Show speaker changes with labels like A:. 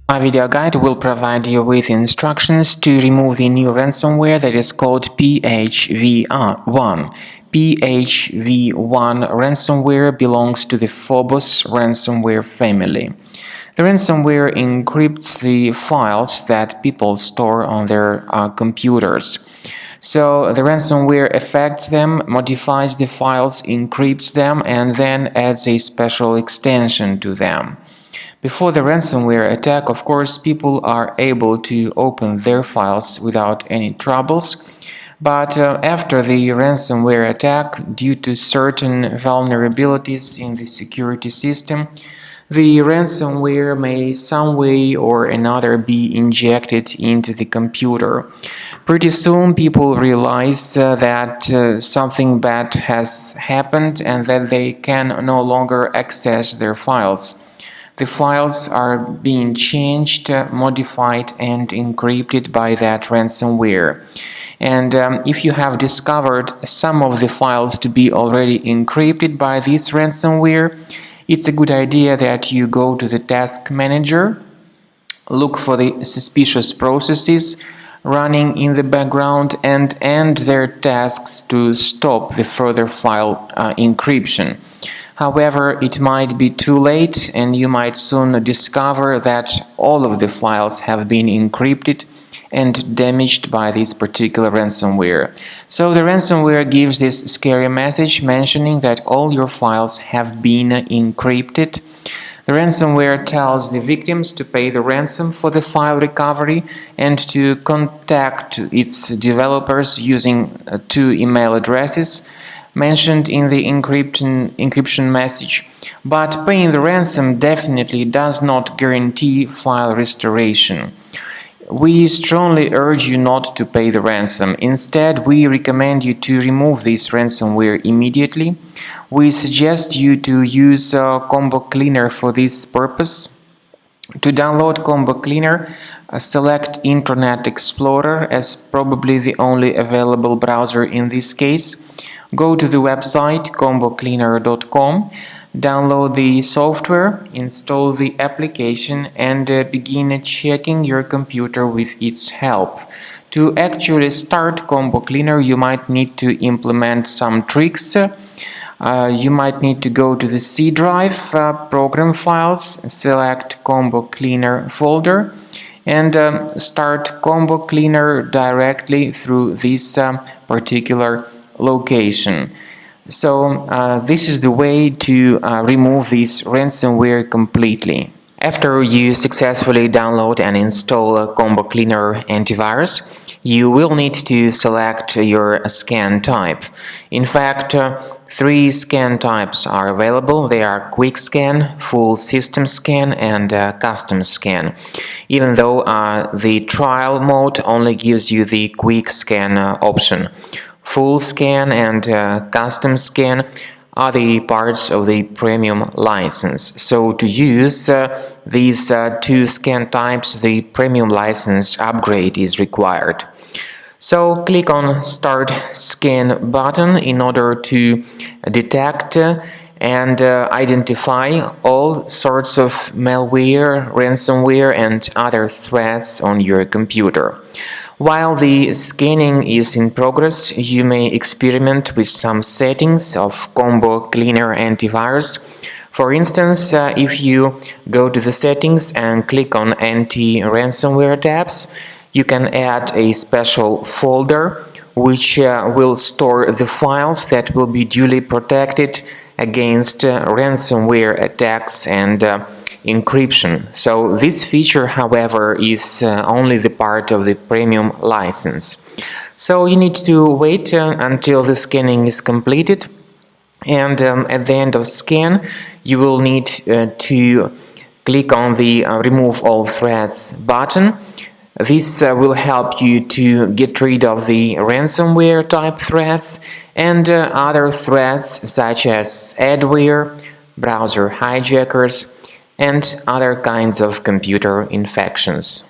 A: My video guide will provide you with instructions to remove the new ransomware that is called pHv1. pHv1 ransomware belongs to the Phobos ransomware family. The ransomware encrypts the files that people store on their computers. So the ransomware affects them, modifies the files, encrypts them, and then adds a special extension to them. Before the ransomware attack, of course, people are able to open their files without any troubles. But after the ransomware attack, due to certain vulnerabilities in the security system, the ransomware may some way or another be injected into the computer. Pretty soon people realize that something bad has happened and that they can no longer access their files. The files are being changed, modified, and encrypted by that ransomware. And if you have discovered some of the files to be already encrypted by this ransomware, it's a good idea that you go to the task manager, look for the suspicious processes running in the background, and end their tasks to stop the further file encryption. However, it might be too late, and you might soon discover that all of the files have been encrypted and damaged by this particular ransomware. So the ransomware gives this scary message mentioning that all your files have been encrypted. The ransomware tells the victims to pay the ransom for the file recovery and to contact its developers using two email addresses mentioned in the encryption message. But paying the ransom definitely does not guarantee file restoration. We strongly urge you not to pay the ransom. Instead, we recommend you to remove this ransomware immediately. We suggest you to use Combo Cleaner for this purpose. To download Combo Cleaner, select Internet Explorer as probably the only available browser in this case. Go to the website combocleaner.com, download the software, install the application, and begin checking your computer with its help. To actually start Combo Cleaner, you might need to implement some tricks. You might need to go to the C drive, program files, select Combo Cleaner folder, and start Combo Cleaner directly through this particular location. So this is the way to remove this ransomware completely. After you successfully download and install a Combo Cleaner antivirus, you will need to select your scan type. In fact, three scan types are available. They are Quick Scan, Full System Scan, and Custom Scan. Even though the trial mode only gives you the Quick Scan option. Full Scan and Custom Scan are the parts of the premium license. So to use these two scan types, the premium license upgrade is required. So click on Start Scan button in order to detect and identify all sorts of malware, ransomware, and other threats on your computer. While the scanning is in progress, you may experiment with some settings of Combo Cleaner antivirus. For instance, if you go to the settings and click on Anti-Ransomware tabs, you can add a special folder which will store the files that will be duly protected against ransomware attacks and encryption. So this feature, however, is only the part of the premium license. So you need to wait until the scanning is completed, and at the end of scan you will need to click on the Remove All Threats button. This will help you to get rid of the ransomware type threats and other threats such as adware, browser hijackers, and other kinds of computer infections.